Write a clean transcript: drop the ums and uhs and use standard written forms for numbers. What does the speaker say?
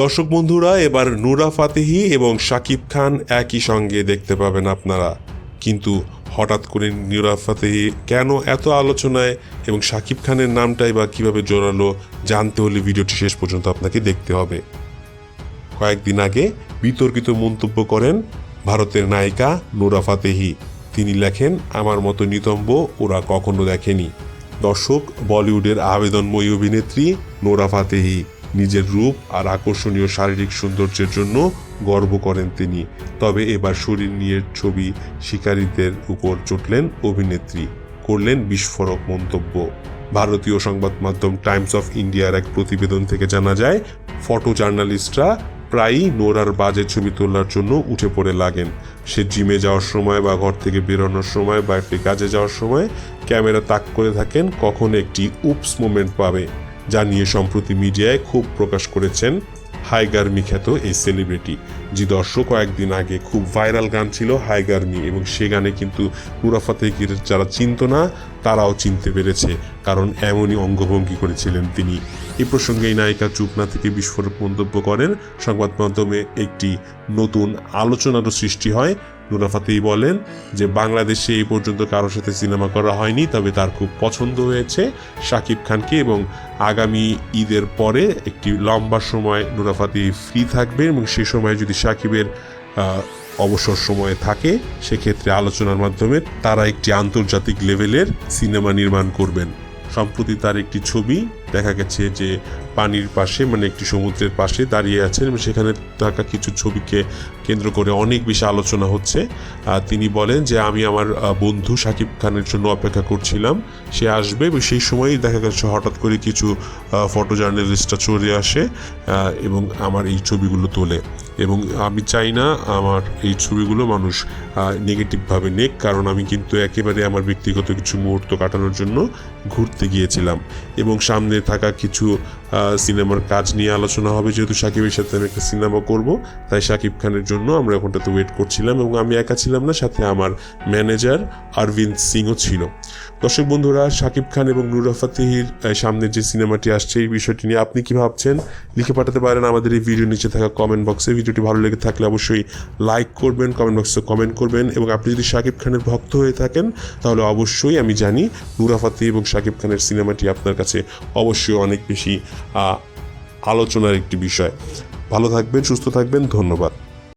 দর্শক বন্ধুরা, এবার নুরা ফাতেহি এবং শাকিব খান একই সঙ্গে দেখতে পাবেন আপনারা। কিন্তু হঠাৎ করে নুরা ফাতেহি কেন এত আলোচনায় এবং শাকিব খানের নামটাই বা কীভাবে জড়ালো, জানতে হলে ভিডিওটি শেষ পর্যন্ত আপনাকে দেখতে হবে। কয়েকদিন আগে বিতর্কিত মন্তব্য করেন ভারতের নায়িকা নুরা ফাতেহি। তিনি লেখেন, আমার মতো নিতম্ব ওরা কখনো দেখেনি। দর্শক, বলিউডের আবেদনময়ী অভিনেত্রী নুরা ফাতেহি নিজের রূপ আর আকর্ষণীয় শারীরিক সৌন্দর্যের জন্য গর্ব করেন তিনি। তবে এবার শরীর নিয়ে ছবি শিকারীদের উপর চটলেন অভিনেত্রী, করলেন বিস্ফোরক মন্তব্য। ভারতীয় সংবাদ মাধ্যম টাইমস অফ ইন্ডিয়ার এক প্রতিবেদন থেকে জানা যায়, ফটো জার্নালিস্টরা প্রায়ই নোরার বাজে ছবি তোলার জন্য উঠে পড়ে লাগেন। সে জিমে যাওয়ার সময় বা ঘর থেকে বেরোনোর সময় বা একটি কাজে যাওয়ার সময় ক্যামেরা তাক করে থাকেন, কখন একটি উপস মোমেন্ট পাবে, যা নিয়ে সম্প্রতি মিডিয়ায় ক্ষোভ প্রকাশ করেছেন হাইগার্মি খ্যাত এই সেলিব্রিটি। যে দর্শক, কয়েকদিন আগে খুব ভাইরাল গান ছিল হাইগার্মি, এবং সে গানে কিন্তু নুরা ফাতেহির যারা চিনত না তারাও চিনতে পেরেছে, কারণ এমনই অঙ্গভঙ্গি করেছিলেন তিনি। এই প্রসঙ্গে এই নায়িকা চুপ না থেকে বিস্ফোরক মন্তব্য করেন। সংবাদ মাধ্যমে একটি নতুন আলোচনারও সৃষ্টি হয়। নুরা ফাতেহি বলেন যে বাংলাদেশে এই পর্যন্ত কারোর সাথে সিনেমা করা হয়নি, তবে তার খুব পছন্দ হয়েছে শাকিব খানকে, এবং আগামী ঈদের পরে একটি লম্বা সময় নুরা ফাতেহি ফ্রি থাকবে, এবং সেই সময় যদি শাকিবের অবসর সময়ে থাকে সেক্ষেত্রে আলোচনার মাধ্যমে তারা একটি আন্তর্জাতিক লেভেলের সিনেমা নির্মাণ করবেন। সম্প্রতি তার একটি ছবি দেখা গেছে যে পানির পাশে, মানে একটি সমুদ্রের পাশে দাঁড়িয়ে আছেন, এবং সেখানে থাকা কিছু ছবিকে কেন্দ্র করে অনেক বেশি আলোচনা হচ্ছে। তিনি বলেন যে আমি আমার বন্ধু শাকিব খানের জন্য অপেক্ষা করছিলাম, সে আসবে, এবং সেই সময়ই দেখা গেছে হঠাৎ করে কিছু ফটো জার্নালিস্টরা চলে আসে এবং আমার এই ছবিগুলো তোলে, এবং আমি চাই না আমার এই ছবিগুলো মানুষ নেগেটিভভাবে নেক, কারণ আমি কিন্তু একেবারে আমার ব্যক্তিগত কিছু মুহূর্ত কাটানোর জন্য ঘুরতে গিয়েছিলাম, এবং সামনে থাকা কিছু সিনেমার কাজ নিয়ে আলোচনা হবে। যেহেতু শাকিবের সাথে আমি একটা সিনেমা করব, তাই শাকিব খানের জন্য আমরা ওখানটাতে ওয়েট করছিলাম, এবং আমি একা ছিলাম না, সাথে আমার ম্যানেজার অরবিন্দ সিংও ছিল। দর্শক বন্ধুরা, শাকিব খান এবং নুরা ফাতেহির সামনে যে সিনেমাটি আসছে, এই বিষয়টি নিয়ে আপনি কি ভাবছেন লিখে পাঠাতে পারেন আমাদের এই ভিডিও নিচে থাকা কমেন্ট বক্সে। ভিডিওটি ভালো লেগে থাকলে অবশ্যই লাইক করবেন, কমেন্ট বক্সে কমেন্ট করবেন, এবং আপনি যদি শাকিব খানের ভক্ত হয়ে থাকেন তাহলে অবশ্যই আমি জানি নুরা ফাতেহি এবং শাকিব খানের সিনেমাটি আপনার কাছে অবশ্যই অনেক বেশি আলোচনার একটি বিষয়। ভালো থাকবেন, সুস্থ থাকবেন, ধন্যবাদ।